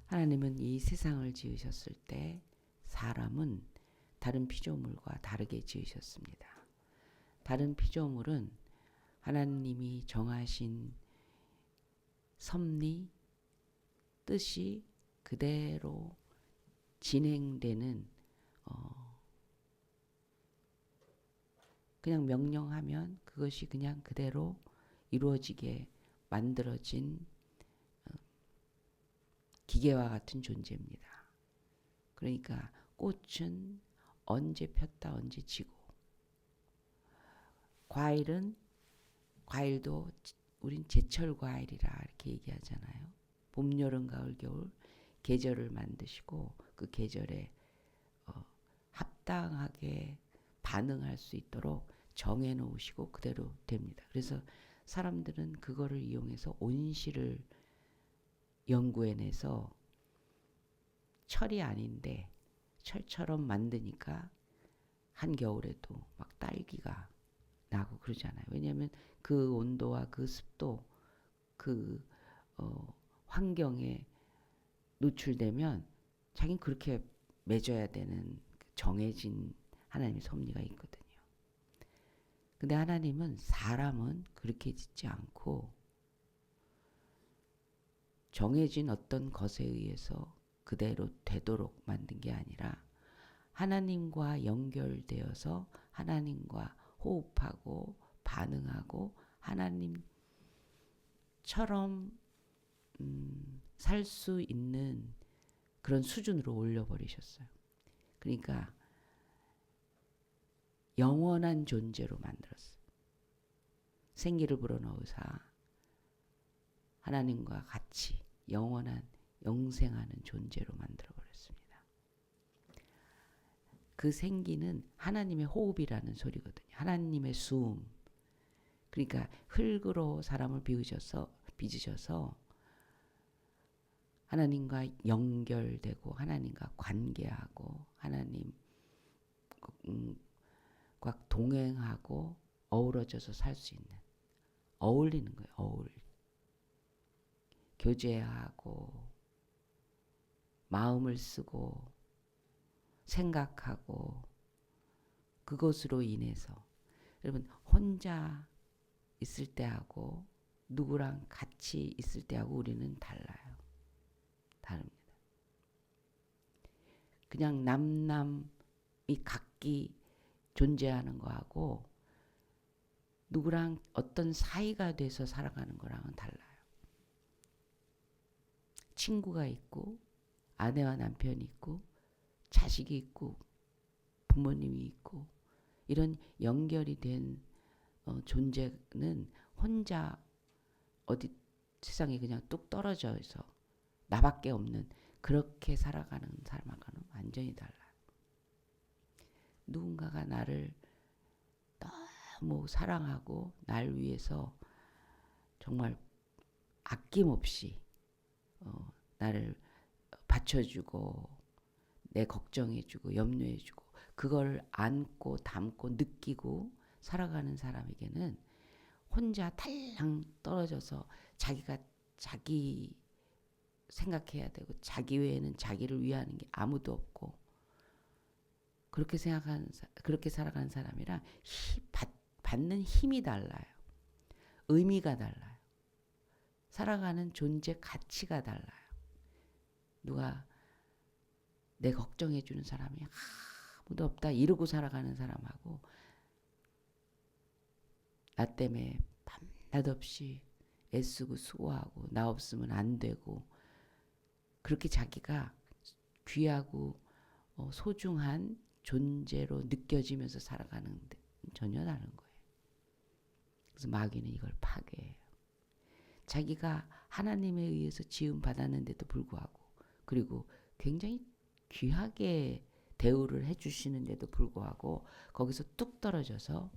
하나님은 이 세상을 지으셨을 때 사람은 다른 피조물과 다르게 지으셨습니다. 다른 피조물은 하나님이 정하신 섭리, 뜻이 그대로 진행되는 그냥 명령하면 그것이 그냥 그대로 이루어지게 만들어진 기계와 같은 존재입니다. 그러니까 꽃은 언제 폈다 언제 지고, 과일도 우린 제철 과일이라 이렇게 얘기하잖아요. 봄, 여름, 가을, 겨울 계절을 만드시고 그 계절에 합당하게 반응할 수 있도록 정해 놓으시고 그대로 됩니다. 그래서 사람들은 그거를 이용해서 온실을 연구해내서 철이 아닌데 철처럼 만드니까 한겨울에도 막 딸기가 나고 그러잖아요. 왜냐하면 그 온도와 그 습도, 그 환경에 노출되면 자기는 그렇게 맺어야 되는 정해진 하나님의 섭리가 있거든요. 근데 하나님은 사람은 그렇게 짓지 않고 정해진 어떤 것에 의해서 그대로 되도록 만든 게 아니라 하나님과 연결되어서 하나님과 호흡하고 반응하고 하나님처럼 살 수 있는 그런 수준으로 올려버리셨어요. 그러니까 영원한 존재로 만들었어요. 생기를 불어넣으사 하나님과 같이 영원한 영생하는 존재로 만들어버렸습니다. 그 생기는 하나님의 호흡이라는 소리거든요. 하나님의 수음. 그러니까 흙으로 사람을 빚으셔서 하나님과 연결되고 하나님과 관계하고 하나님과 동행하고 어우러져서 살 수 있는, 어울리는 거예요. 교제하고 마음을 쓰고 생각하고 그것으로 인해서 여러분 혼자 있을 때하고 누구랑 같이 있을 때하고 우리는 달라요. 다릅니다. 그냥 남남이 각기 존재하는 거하고 누구랑 어떤 사이가 돼서 살아가는 거랑은 달라요. 친구가 있고 아내와 남편이 있고 자식이 있고 부모님이 있고 이런 연결이 된 존재는 혼자 어디 세상에 그냥 뚝 떨어져서 나밖에 없는 그렇게 살아가는 사람하고는 완전히 달라요. 누군가가 나를 너무 사랑하고 날 위해서 정말 아낌없이 나를 받쳐주고 내 걱정해주고 염려해주고 그걸 안고 담고 느끼고 살아가는 사람에게는 혼자 탈랑 떨어져서 자기가 자기 생각해야 되고 자기 외에는 자기를 위하는 게 아무도 없고 그렇게 살아가는 사람이랑 받는 힘이 달라요. 의미가 달라요. 살아가는 존재 가치가 달라요. 누가 내 걱정해주는 사람이 아무도 없다 이러고 살아가는 사람하고 나 때문에 밤낮 없이 애쓰고 수고하고 나 없으면 안 되고 그렇게 자기가 귀하고 소중한 존재로 느껴지면서 살아가는데 전혀 다른 거예요. 그래서 마귀는 이걸 파괴해요. 자기가 하나님에 의해서 지음 받았는데도 불구하고 그리고 굉장히 귀하게 대우를 해주시는데도 불구하고 거기서 뚝 떨어져서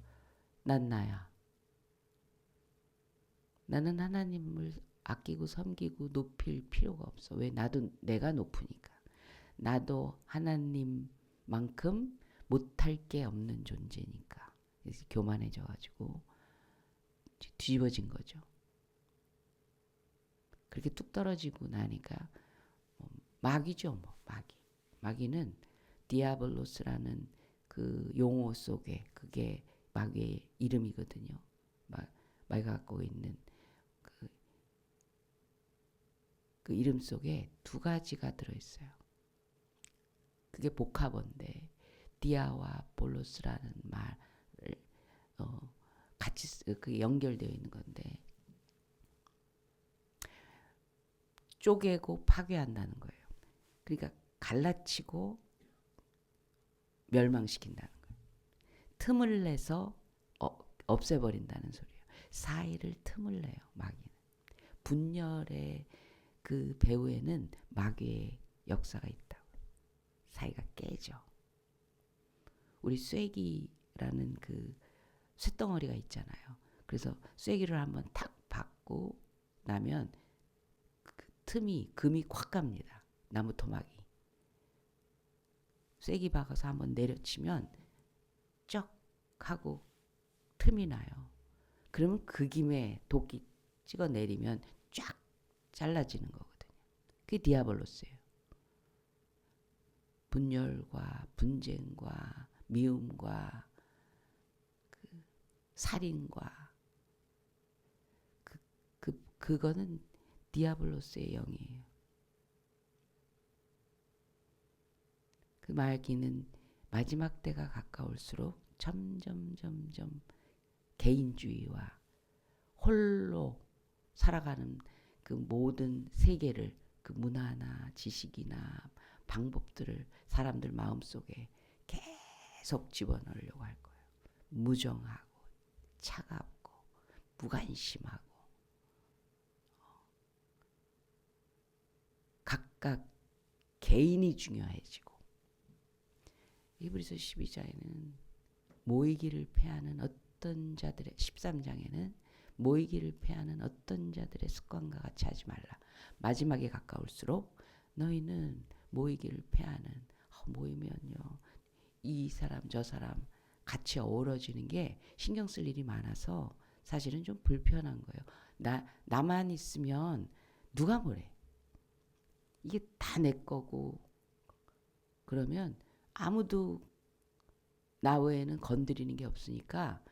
난 나야. 나는 하나님을 아끼고 섬기고 높일 필요가 없어. 왜? 나도 내가 높으니까. 나도 하나님만큼 못할 게 없는 존재니까. 그래서 교만해져가지고 뒤집어진 거죠. 그렇게 뚝 떨어지고 나니까 마귀죠, 뭐 마귀. 마귀는 디아블로스라는 그 용어 속에 그게 마귀의 이름이거든요. 마귀가 갖고 있는 그, 그 이름 속에 두 가지가 들어있어요. 그게 복합어인데 디아와 볼로스라는 말을 같이 그 연결되어 있는 건데 쪼개고 파괴한다는 거예요. 그러니까 갈라치고 멸망시킨다는 거예요. 틈을 내서 없애버린다는 소리예요. 사이를 틈을 내요. 마귀는. 분열의 그 배후에는 마귀의 역사가 있다고. 사이가 깨져. 우리 쐐기라는 그 쇳덩어리가 있잖아요. 그래서 쐐기를 한번 탁 박고 나면 그 틈이 금이 콱 갑니다. 나무 토막이. 쐐기 박아서 한번 내려치면 쩍 하고 틈이 나요. 그러면 그 김에 도끼 찍어 내리면 쫙 잘라지는 거거든요. 그게 디아블로스예요. 분열과 분쟁과 미움과 그 살인과 그거는 디아블로스의 영이에요. 그 마귀는 마지막 때가 가까울수록 점점 개인주의와 홀로 살아가는 그 모든 세계를 그 문화나 지식이나 방법들을 사람들 마음속에 계속 집어넣으려고 할 거예요. 무정하고 차갑고 무관심하고 각각 개인이 중요해지고 히브리서 12장에는 모이기를 패하는 어떤 자들의 13장에는 모이기를 패하는 어떤 자들의 습관과 같이 하지 말라. 마지막에 가까울수록 너희는 모이기를 패하는 모이면요 이 사람 저 사람 같이 어우러지는 게 신경 쓸 일이 많아서 사실은 좀 불편한 거예요. 나만 있으면 누가 뭐래. 이게 다 내 거고 그러면 아무도 나 외에는 건드리는 게 없으니까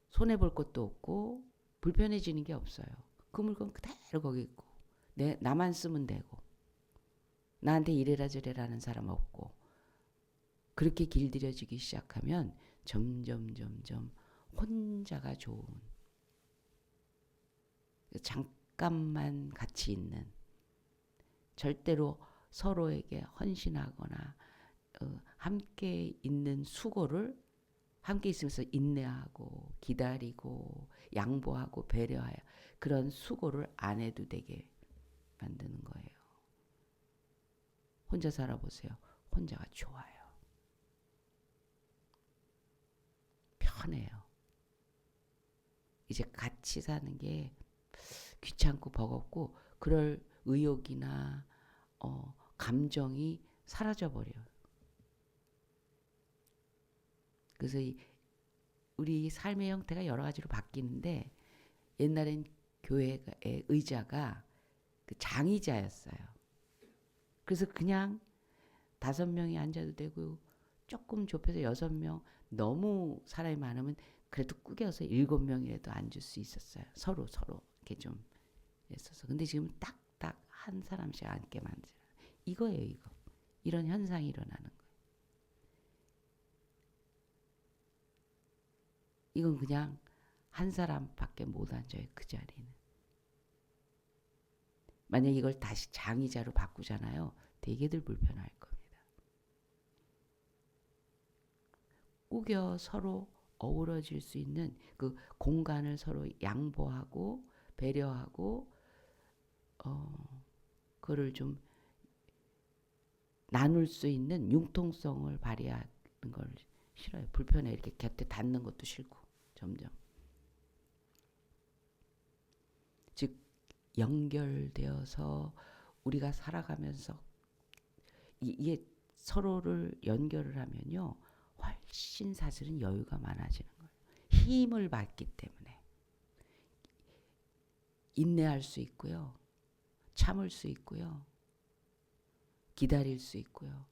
손해볼 것도 없고 불편해지는 게 없어요. 그 물건 그대로 거기 있고 나만 쓰면 되고 나한테 이래라 저래라는 사람 없고 그렇게 길들여지기 시작하면 점점 혼자가 좋은 잠깐만 같이 있는 절대로 서로에게 헌신하거나 함께 있는 수고를 함께 있으면서 인내하고 기다리고 양보하고 배려하여 그런 수고를 안 해도 되게 만드는 거예요. 혼자 살아보세요. 혼자가 좋아요. 편해요. 이제 같이 사는 게 귀찮고 버겁고 그럴 의욕이나 감정이 사라져버려요. 그래서 우리 삶의 형태가 여러 가지로 바뀌는데 옛날엔 교회의 의자가 그 장의자였어요. 그래서 그냥 5명이 앉아도 되고 조금 좁혀서 6명 너무 사람이 많으면 그래도 꾸겨서 7명이라도 앉을 수 있었어요. 서로 이렇게 좀 했어서. 근데 지금 딱딱 한 사람씩 앉게 만들어요. 이거예요, 이거. 이런 현상이 일어나는 거예요. 이건 그냥 한 사람밖에 못 앉아요, 그 자리는. 만약 이걸 다시 장의자로 바꾸잖아요. 되게들 불편할 겁니다. 꾸겨 서로 어우러질 수 있는 그 공간을 서로 양보하고 배려하고 그거를 좀 나눌 수 있는 융통성을 발휘하는 걸 싫어요. 불편해. 이렇게 곁에 닿는 것도 싫고 점점. 즉 연결되어서 우리가 살아가면서 이게 서로를 연결을 하면요. 훨씬 사실은 여유가 많아지는 거예요. 힘을 받기 때문에. 인내할 수 있고요. 참을 수 있고요. 기다릴 수 있고요.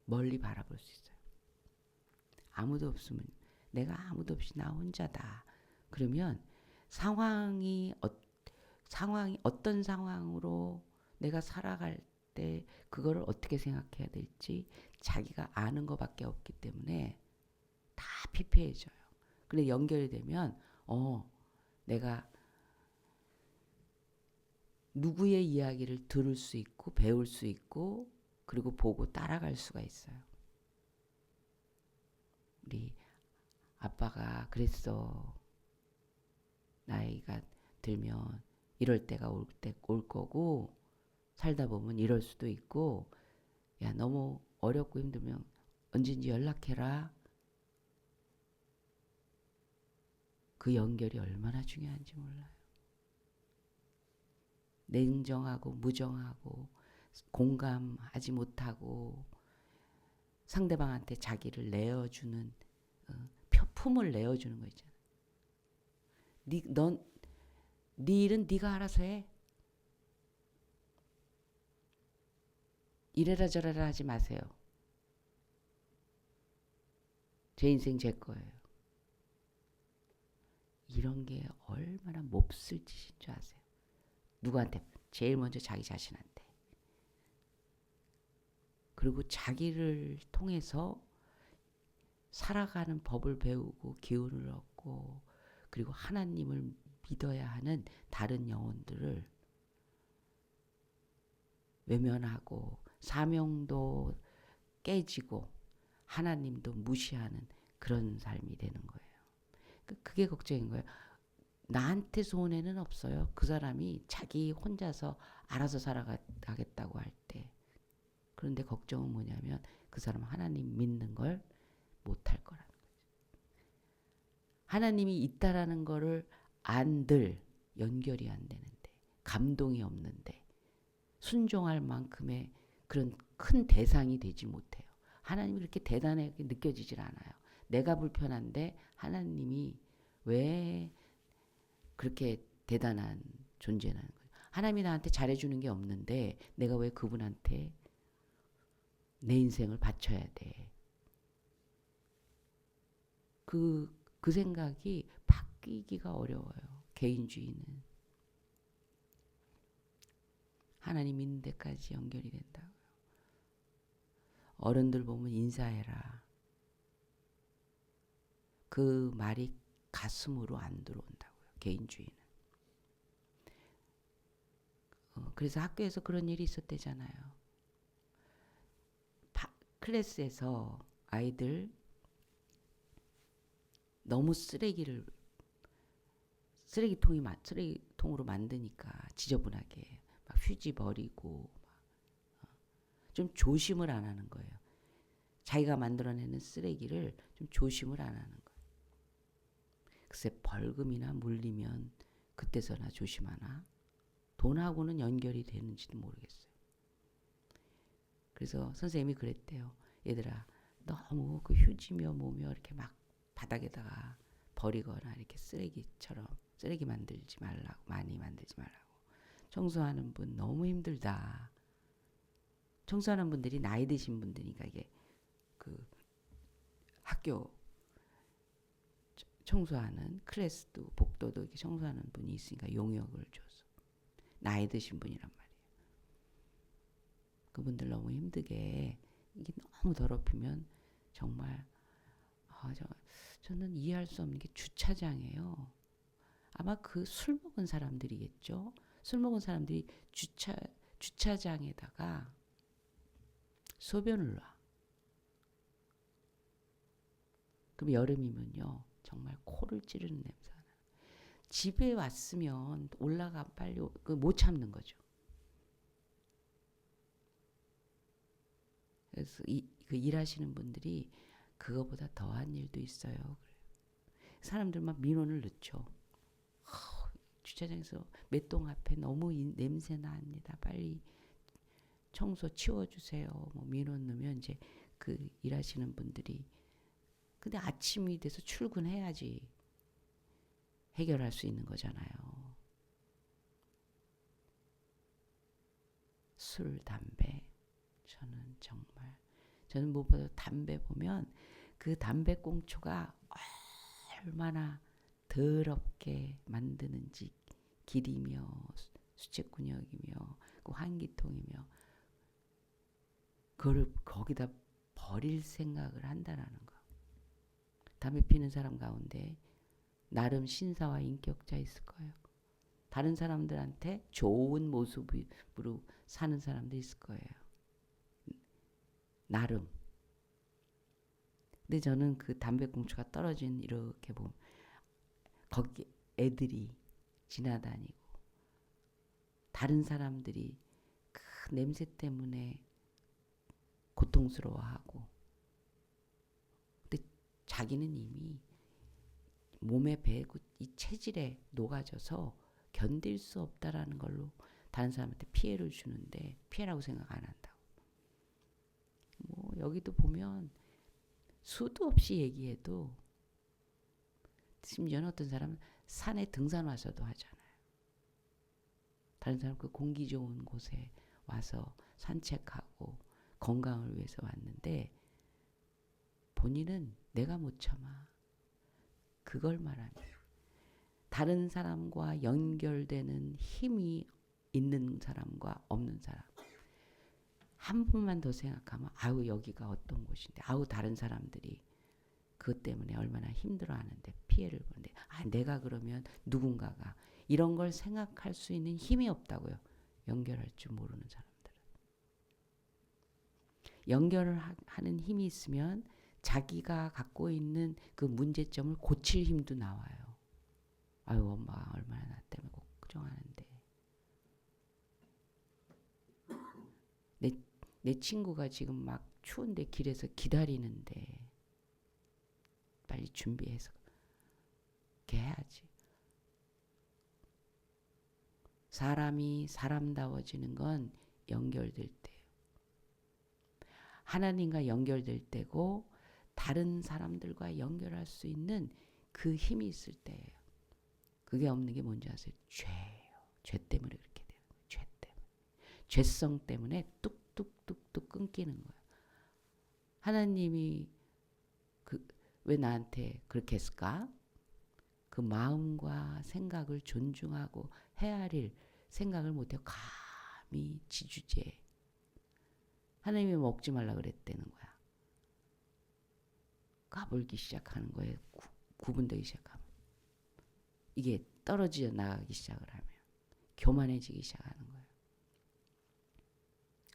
멀리 바라볼 수 있어요. 아무도 없으면 내가 아무도 없이 나 혼자다. 그러면 상황이 어떤 상황으로 내가 살아갈 때 그거를 어떻게 생각해야 될지 자기가 아는 것밖에 없기 때문에 다 피폐해져요. 근데 연결이 되면 내가 누구의 이야기를 들을 수 있고 배울 수 있고 그리고 보고 따라갈 수가 있어요. 우리 아빠가 그랬어. 나이가 들면 이럴 때가 올 거고 살다 보면 이럴 수도 있고 야 너무 어렵고 힘들면 언제든지 연락해라. 그 연결이 얼마나 중요한지 몰라요. 냉정하고 무정하고 공감하지 못하고 상대방한테 자기를 내어주는 품을 내어주는 거 있잖아. 네 일은 네가 알아서 해. 이래라 저래라 하지 마세요. 제 인생 제 거예요. 이런 게 얼마나 몹쓸 짓인 줄 아세요? 누구한테? 제일 먼저 자기 자신한테. 그리고 자기를 통해서 살아가는 법을 배우고 기운을 얻고 그리고 하나님을 믿어야 하는 다른 영혼들을 외면하고 사명도 깨지고 하나님도 무시하는 그런 삶이 되는 거예요. 그게 걱정인 거예요. 나한테 손해는 없어요. 그 사람이 자기 혼자서 알아서 살아가겠다고 할 때. 그런데 걱정은 뭐냐면 그 사람 하나님 믿는 걸 못할 거라는 거죠. 하나님이 있다라는 거를 안들 연결이 안 되는데 감동이 없는데 순종할 만큼의 그런 큰 대상이 되지 못해요. 하나님이 그렇게 대단하게 느껴지질 않아요. 내가 불편한데 하나님이 왜 그렇게 대단한 존재라는 거예요. 하나님이 나한테 잘해주는 게 없는데 내가 왜 그분한테 내 인생을 바쳐야 돼. 그 생각이 바뀌기가 어려워요. 개인주의는. 하나님 믿는 데까지 연결이 된다고요. 어른들 보면 인사해라. 그 말이 가슴으로 안 들어온다고요. 개인주의는. 그래서 학교에서 그런 일이 있었대잖아요. 클래스에서 아이들 너무 쓰레기통으로 만드니까 지저분하게 막 휴지 버리고 좀 조심을 안 하는 거예요. 자기가 만들어내는 쓰레기를 좀 조심을 안 하는 거예요. 글쎄 벌금이나 물리면 그때서나 조심하나 돈하고는 연결이 되는지도 모르겠어요. 그래서 선생님이 그랬대요. 얘들아 너무 그 휴지며 뭐며 이렇게 막 바닥에다가 버리거나 이렇게 쓰레기 만들지 말라고 많이 만들지 말라고. 청소하는 분 너무 힘들다. 청소하는 분들이 나이 드신 분들이니까 이게 그 학교 청소하는 클래스도 복도도 이렇게 청소하는 분이 있으니까 용역을 줘서 나이 드신 분이란 말이에요. 그분들 너무 힘들게 이게 너무 더럽히면 정말 저는 이해할 수 없는 게 주차장이에요. 아마 그 술 먹은 사람들이겠죠. 술 먹은 사람들이 주차장에다가 소변을 놔. 그럼 여름이면요 정말 코를 찌르는 냄새가 나. 집에 왔으면 올라가 빨리 못 참는 거죠. 그래서 그 일하시는 분들이 그거보다 더한 일도 있어요. 그래요. 사람들만 민원을 넣죠. 주차장에서 맷동 앞에 너무 냄새 납니다. 빨리 청소 치워주세요. 뭐 민원 넣으면 이제 그 일하시는 분들이 근데 아침이 돼서 출근해야지 해결할 수 있는 거잖아요. 술, 담배. 저는 무엇보다 담배 보면 그 담배 꽁초가 얼마나 더럽게 만드는지, 길이며 수채군역이며 그 환기통이며, 그걸 거기다 버릴 생각을 한다라는 거. 담배 피는 사람 가운데 나름 신사와 인격자 있을 거예요. 다른 사람들한테 좋은 모습으로 사는 사람도 있을 거예요. 나름. 근데 저는 그 담배꽁초가 떨어진 이렇게 보면 거기 애들이 지나다니고 다른 사람들이 그 냄새 때문에 고통스러워하고, 근데 자기는 이미 몸에 배고 이 체질에 녹아져서 견딜 수 없다라는 걸로 다른 사람한테 피해를 주는데 피해라고 생각 안 한다고. 뭐 여기도 보면 수도 없이 얘기해도, 심지어는 어떤 사람은 산에 등산 와서도 하잖아요. 다른 사람 그 공기 좋은 곳에 와서 산책하고 건강을 위해서 왔는데 본인은 내가 못 참아. 그걸 말하는, 다른 사람과 연결되는 힘이 있는 사람과 없는 사람. 한 분만 더 생각하면 아우 여기가 어떤 곳인데, 아우 다른 사람들이 그것 때문에 얼마나 힘들어하는데 피해를 보는데, 아 내가 그러면 누군가가, 이런 걸 생각할 수 있는 힘이 없다고요. 연결할 줄 모르는 사람들은. 연결을 하는 힘이 있으면 자기가 갖고 있는 그 문제점을 고칠 힘도 나와요. 아유 엄마가 얼마나 나 때문에 걱정하는데, 내 친구가 지금 막 추운데 길에서 기다리는데 빨리 준비해서 이렇게 해야지. 사람이 사람다워지는 건 연결될 때예요. 하나님과 연결될 때고 다른 사람들과 연결할 수 있는 그 힘이 있을 때예요. 그게 없는 게 뭔지 아세요? 죄예요. 죄 때문에 그렇게 돼요. 죄 때문에. 죄성 때문에 뚝뚝뚝뚝 끊기는 거예요. 하나님이 왜 나한테 그렇게 했을까? 그 마음과 생각을 존중하고 헤아릴 생각을 못해요. 감히 지주제. 하나님이 먹지 말라 그랬다는 거야. 까불기 시작하는 거예요. 구분되기 시작하면. 이게 떨어져 나가기 시작을 하면 교만해지기 시작하는 거예요.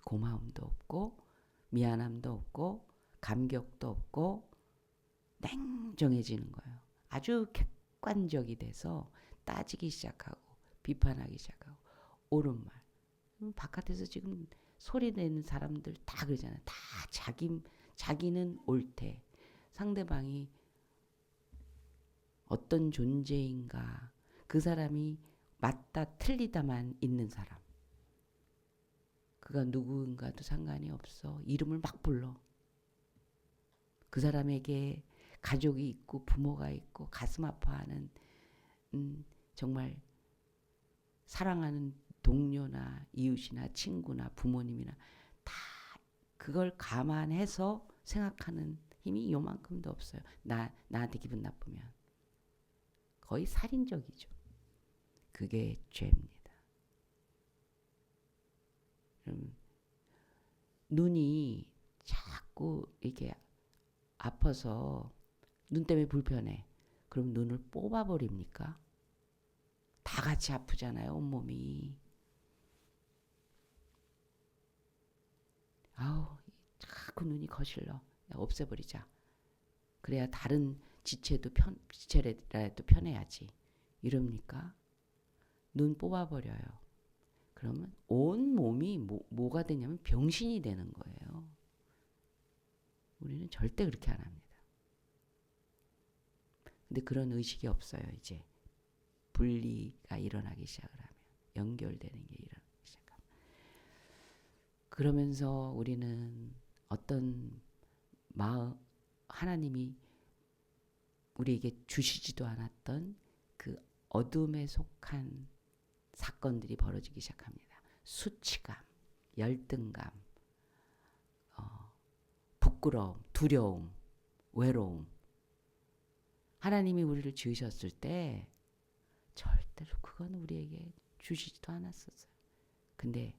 고마움도 없고 미안함도 없고 감격도 없고 냉정해지는 거예요. 아주 객관적이 돼서 따지기 시작하고 비판하기 시작하고 옳은 말. 바깥에서 지금 소리 내는 사람들 다 그러잖아요. 다 자기는 옳대. 상대방이 어떤 존재인가, 그 사람이 맞다 틀리다만 있는 사람. 그가 누구인가도 상관이 없어. 이름을 막 불러. 그 사람에게 가족이 있고 부모가 있고 가슴 아파하는 정말 사랑하는 동료나 이웃이나 친구나 부모님이나 다 그걸 감안해서 생각하는 힘이 요만큼도 없어요. 나한테 기분 나쁘면. 거의 살인적이죠. 그게 죄입니다. 눈이 자꾸 이렇게 아파서 눈 때문에 불편해. 그럼 눈을 뽑아버립니까? 다 같이 아프잖아요, 온몸이. 아우, 자꾸 눈이 거슬러. 없애버리자. 그래야 다른 지체라도 편해야지. 이럽니까? 눈 뽑아버려요. 그러면 온 몸이 뭐가 되냐면 병신이 되는 거예요. 우리는 절대 그렇게 안 합니다. 근데 그런 의식이 없어요, 이제. 분리가 일어나기 시작을 하면. 연결되는 게 일어나기 시작하면. 그러면서 우리는 어떤 마음, 하나님이 우리에게 주시지도 않았던 그 어둠에 속한 사건들이 벌어지기 시작합니다. 수치감, 열등감, 부끄러움, 두려움, 외로움. 하나님이 우리를 지으셨을 때 절대로 그건 우리에게 주시지도 않았었어요. 근데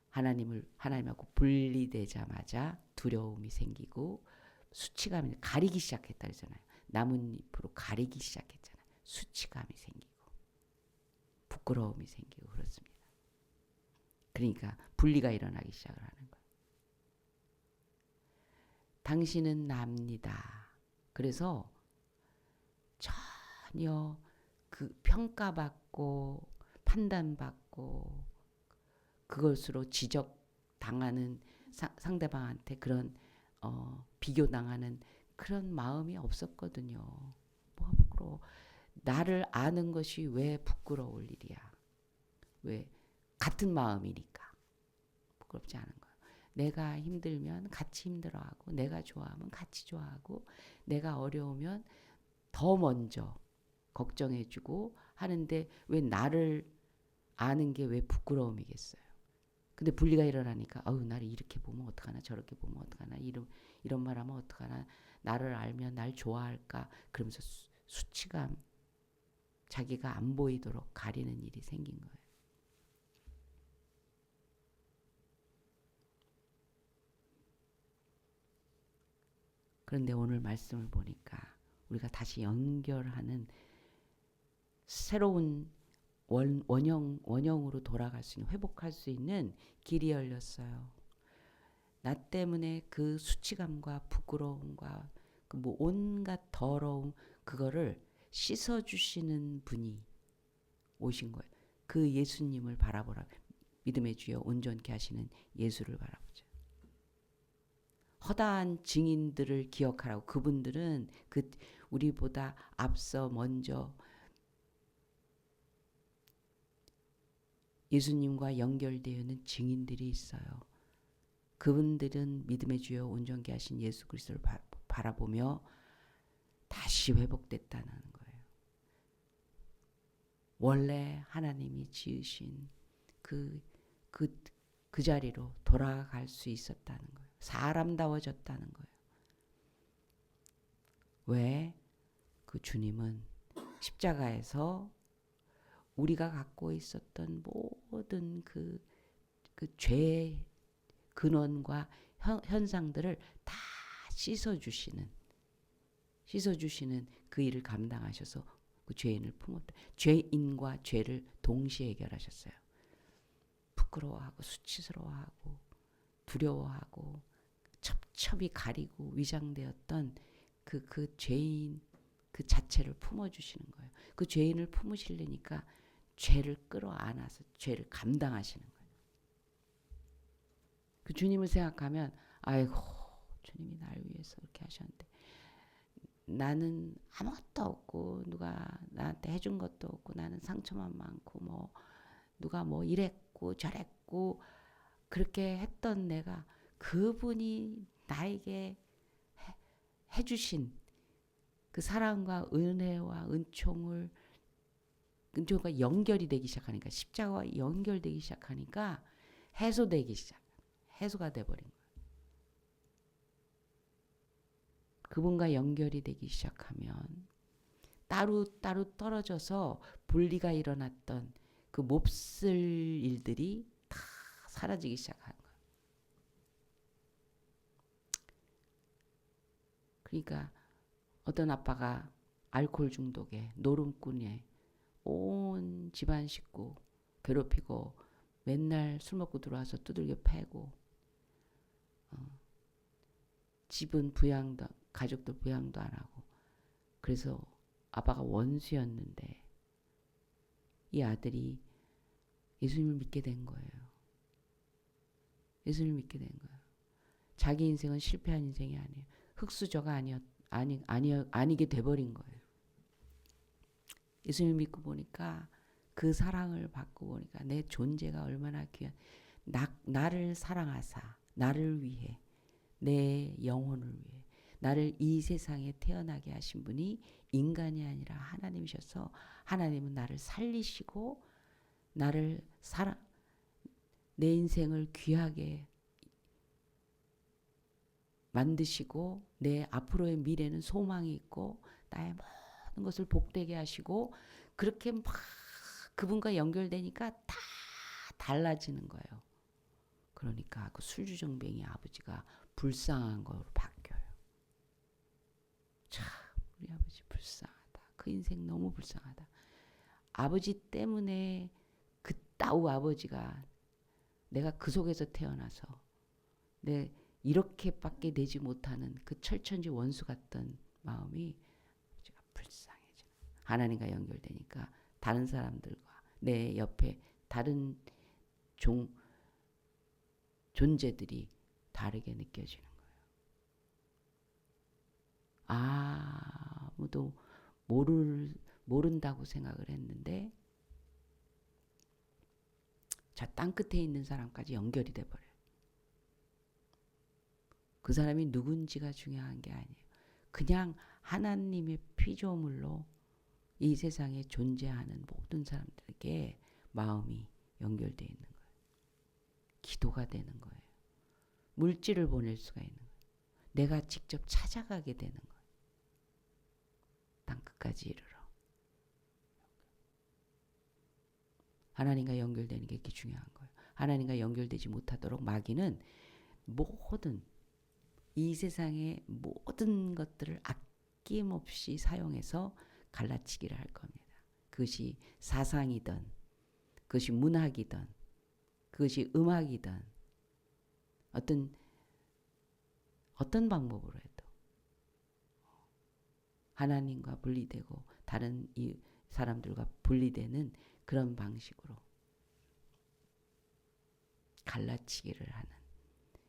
하나님하고 분리되자마자 두려움이 생기고 수치감이 가리기 시작했다 그러잖아요. 나뭇잎으로 가리기 시작했잖아요. 수치감이 생기고 부끄러움이 생기고 그렇습니다. 그러니까 분리가 일어나기 시작을 하는 거예요. 당신은 납니다. 그래서 전혀 그 평가받고 판단받고 그것으로 지적당하는 상대방한테 그런 비교당하는 그런 마음이 없었거든요. 뭐가 부끄러워. 나를 아는 것이 왜 부끄러울 일이야. 왜? 같은 마음이니까. 부끄럽지 않은 거예요. 내가 힘들면 같이 힘들어하고 내가 좋아하면 같이 좋아하고 내가 어려우면 더 먼저 걱정해주고 하는데 왜 나를 아는 게 왜 부끄러움이겠어요. 근데 분리가 일어나니까 나를 이렇게 보면 어떡하나 저렇게 보면 어떡하나 이런 말하면 어떡하나 나를 알면 날 좋아할까 그러면서 수치감 자기가 안 보이도록 가리는 일이 생긴 거예요. 그런데 오늘 말씀을 보니까 우리가 다시 연결하는 새로운 원형으로 돌아갈 수 있는 회복할 수 있는 길이 열렸어요. 나 때문에 그 수치감과 부끄러움과 그 뭐 온갖 더러움 그거를 씻어주시는 분이 오신 거예요. 그 예수님을 바라보라. 믿음의 주여 온전케 하시는 예수를 바라보자. 허다한 증인들을 기억하라고. 그분들은 우리보다 앞서 먼저 예수님과 연결되어 있는 증인들이 있어요. 그분들은 믿음의 주여 온전케 하신 예수 그리스도를 바라보며 다시 회복됐다는 거예요. 원래 하나님이 지으신 그 자리로 돌아갈 수 있었다는 거예요. 사람다워졌다는 거예요. 왜? 그 주님은 십자가에서 우리가 갖고 있었던 모든 그 죄의 근원과 현상들을 다 씻어주시는 그 일을 감당하셔서 그 죄인을 품었다. 죄인과 죄를 동시에 해결하셨어요. 부끄러워하고 수치스러워하고 두려워하고 첩첩이 가리고 위장되었던 그 죄인 그 자체를 품어주시는 거예요. 그 죄인을 품으시려니까 죄를 끌어안아서 죄를 감당하시는 거예요. 그 주님을 생각하면 아이고 주님이 날 위해서 이렇게 하셨는데 나는 아무것도 없고 누가 나한테 해준 것도 없고 나는 상처만 많고 뭐 누가 뭐 이랬고 저랬고 그렇게 했던 내가 그분이 나에게 해주신 그 사랑과 은혜와 은총과 연결이 되기 시작하니까 십자가와 연결되기 시작하니까 해소가 돼버린 거예요. 그분과 연결이 되기 시작하면 따로 떨어져서 분리가 일어났던 그 몹쓸 일들이 다 사라지기 시작하는 거예요. 그러니까 어떤 아빠가 알코올 중독에 노름꾼에 온 집안 식구 괴롭히고 맨날 술 먹고 들어와서 두들겨 패고 집은 가족들 부양도 안 하고 그래서 아빠가 원수였는데 이 아들이 예수님을 믿게 된 거예요. 예수님을 믿게 된 거예요. 자기 인생은 실패한 인생이 아니에요. 흑수저가 아니게 돼버린 거예요. 예수님을 믿고 보니까 그 사랑을 받고 보니까 내 존재가 얼마나 귀한 나를 사랑하사 나를 위해 내 영혼을 위해 나를 이 세상에 태어나게 하신 분이 인간이 아니라 하나님이셔서 하나님은 나를 살리시고 나를 내 인생을 귀하게 만드시고 내 앞으로의 미래는 소망이 있고 나의 모든 것을 복되게 하시고 그렇게 막 그분과 연결되니까 다 달라지는 거예요. 그러니까 그 술주정뱅이 아버지가 불쌍한 거로 바뀌어요. 참 우리 아버지 불쌍하다. 그 인생 너무 불쌍하다. 아버지 때문에 그 따우 아버지가 내가 그 속에서 태어나서 내 이렇게밖에 되지 못하는 그 철천지 원수 같던 마음이 아버지가 불쌍해져. 하나님과 연결되니까 다른 사람들과 내 옆에 다른 존재들이 다르게 느껴지는 거예요. 아무도 모른다고 생각을 했는데 저 땅끝에 있는 사람까지 연결이 돼버려요. 그 사람이 누군지가 중요한 게 아니에요. 그냥 하나님의 피조물로 이 세상에 존재하는 모든 사람들에게 마음이 연결되어 있는 거예요. 기도가 되는 거예요. 물질을 보낼 수가 있는 거예요. 내가 직접 찾아가게 되는 거예요. 땅끝까지 이르러. 하나님과 연결되는 게 중요한 거예요. 하나님과 연결되지 못하도록 마귀는 모든 이 세상의 모든 것들을 아낌없이 사용해서 갈라치기를 할 겁니다. 그것이 사상이든 그것이 문학이든 그것이 음악이든 어떤 방법으로 해도 하나님과 분리되고 다른 이 사람들과 분리되는 그런 방식으로 갈라치기를 하는.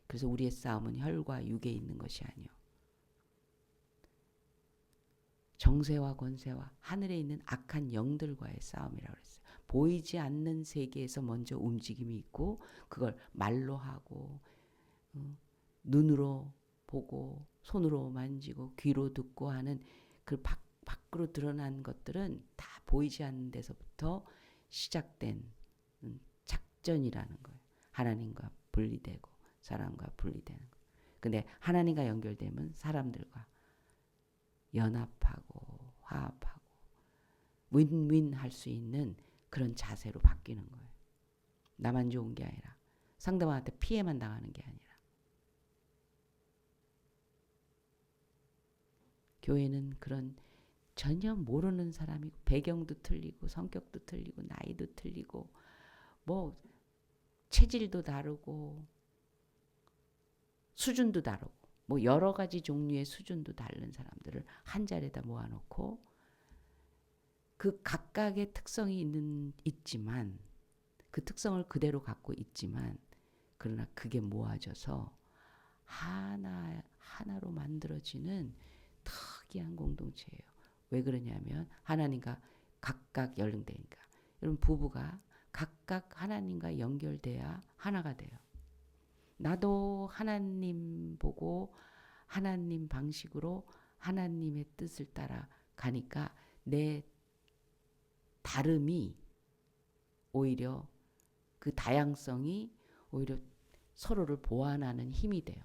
그래서 우리의 싸움은 혈과 육에 있는 것이 아니요 정세와 권세와 하늘에 있는 악한 영들과의 싸움이라고 했어요. 보이지 않는 세계에서 먼저 움직임이 있고 그걸 말로 하고 눈으로 보고 손으로 만지고 귀로 듣고 하는 그 밖으로 드러난 것들은 다 보이지 않는 데서부터 시작된 작전이라는 거예요. 하나님과 분리되고 사람과 분리되는 거예요. 근데 하나님과 연결되면 사람들과 연합하고 화합하고 윈윈 할 수 있는 그런 자세로 바뀌는 거예요. 나만 좋은 게 아니라 상대방한테 피해만 당하는 게 아니라. 교회는 그런 전혀 모르는 사람이 배경도 틀리고 성격도 틀리고 나이도 틀리고 뭐 체질도 다르고 수준도 다르고 뭐 여러 가지 종류의 수준도 다른 사람들을 한 자리에다 모아놓고 그 각각의 특성이 있지만 그 특성을 그대로 갖고 있지만 그러나 그게 모아져서 하나로 만들어지는 특이한 공동체예요. 왜 그러냐면 하나님과 각각 연결되니까. 여러분 부부가 각각 하나님과 연결돼야 하나가 돼요. 나도 하나님 보고 하나님 방식으로 하나님의 뜻을 따라 가니까 내 다름이 오히려 그 다양성이 오히려 서로를 보완하는 힘이 돼요.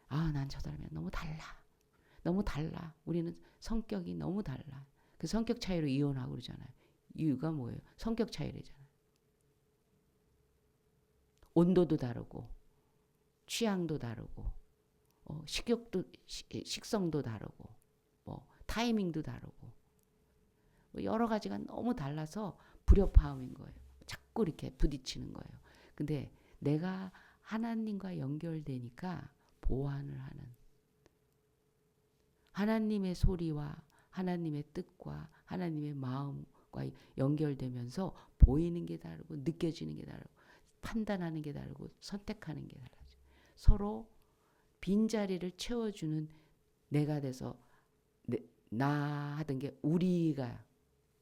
난 저 사람이랑 너무 달라. 너무 달라. 우리는 성격이 너무 달라. 그 성격 차이로 이혼하고 그러잖아요. 이유가 뭐예요? 성격 차이래잖아요. 온도도 다르고 취향도 다르고 식성도 다르고 뭐 타이밍도 다르고 뭐 여러 가지가 너무 달라서 불협화음인 거예요. 자꾸 이렇게 부딪히는 거예요. 근데 내가 하나님과 연결되니까 보완을 하는 하나님의 소리와 하나님의 뜻과 하나님의 마음과 연결되면서 보이는 게 다르고 느껴지는 게 다르고 판단하는 게 다르고 선택하는 게 달라져요. 서로 빈자리를 채워주는 내가 돼서 나 하던 게 우리가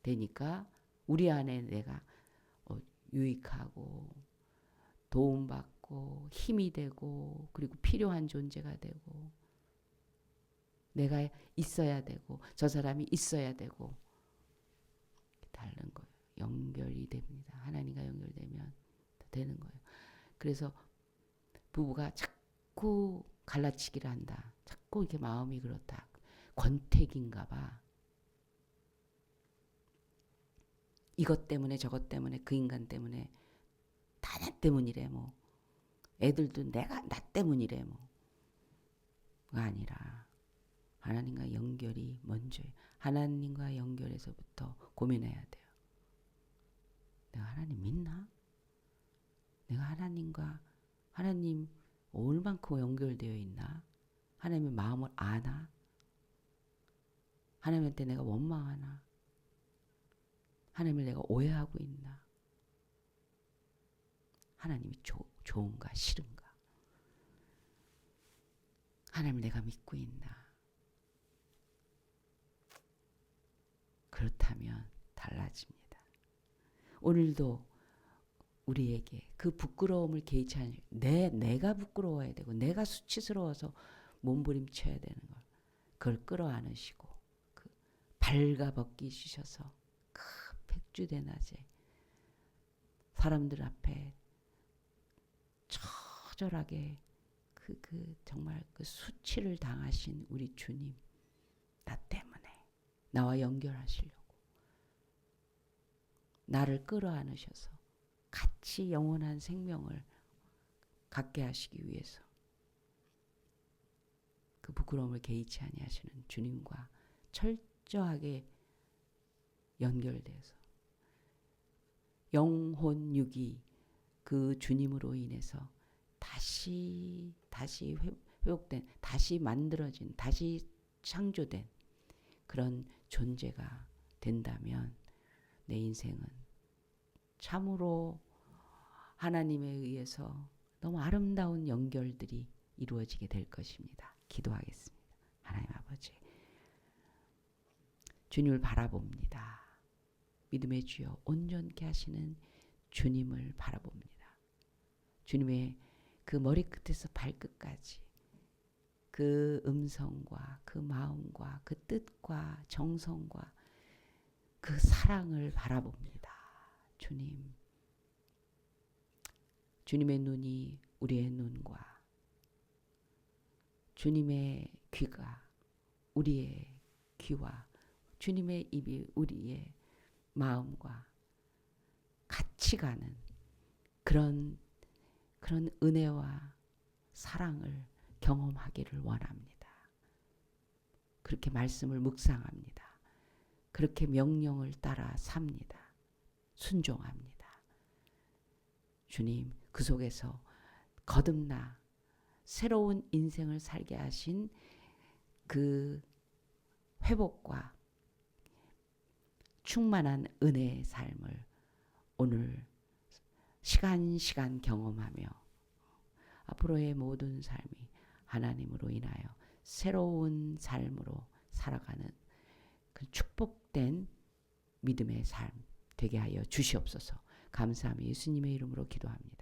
되니까 우리 안에 내가 유익하고 도움받고 힘이 되고 그리고 필요한 존재가 되고 내가 있어야 되고 저 사람이 있어야 되고 다른 거예요. 연결이 됩니다. 하나님과 연결되면 되는 거예요. 그래서 부부가 자꾸 갈라치기를 한다. 자꾸 이렇게 마음이 그렇다. 권태기인가 봐. 이것 때문에 저것 때문에 그 인간 때문에 다 나 때문이래 뭐. 애들도 나 때문이래 뭐. 가 아니라 하나님과 연결이 먼저예요. 하나님과 연결해서부터 고민해야 돼요. 내가 하나님 믿나? 내가 하나님 얼만큼 연결되어 있나? 하나님의 마음을 아나? 하나님한테 내가 원망하나? 하나님을 내가 오해하고 있나? 하나님이 좋은가 싫은가? 하나님을 내가 믿고 있나? 그렇다면 달라집니다. 오늘도 우리에게 그 부끄러움을 개의치 않으려 내가 부끄러워야 되고 내가 수치스러워서 몸부림쳐야 되는 걸 그걸 끌어안으시고 그 발가벗기시셔서 그 백주대낮에 사람들 앞에 처절하게 정말 그 수치를 당하신 우리 주님 나 때문에 나와 연결하시려고 나를 끌어안으셔서 같이 영원한 생명을 갖게 하시기 위해서 그 부끄러움을 개의치 아니하시는 주님과 철저하게 연결돼서 영혼 육이 그 주님으로 인해서 다시 회복된, 다시 만들어진, 다시 창조된 그런 존재가 된다면 내 인생은 참으로 하나님에 의해서 너무 아름다운 연결들이 이루어지게 될 것입니다. 기도하겠습니다. 하나님 아버지, 주님을 바라봅니다. 믿음의 주여 온전케 하시는 주님을 바라봅니다. 주님의 그 머리끝에서 발끝까지 그 음성과 그 마음과 그 뜻과 정성과 그 사랑을 바라봅니다. 주님, 주님의 눈이 우리의 눈과 주님의 귀가 우리의 귀와 주님의 입이 우리의 마음과 같이 가는 그런 은혜와 사랑을 경험하기를 원합니다. 그렇게 말씀을 묵상합니다. 그렇게 명령을 따라 삽니다. 순종합니다. 주님, 그 속에서 거듭나 새로운 인생을 살게 하신 그 회복과 충만한 은혜의 삶을 오늘 시간 경험하며 앞으로의 모든 삶이 하나님으로 인하여 새로운 삶으로 살아가는 그 축복된 믿음의 삶 되게 하여 주시옵소서. 감사하며 예수님의 이름으로 기도합니다.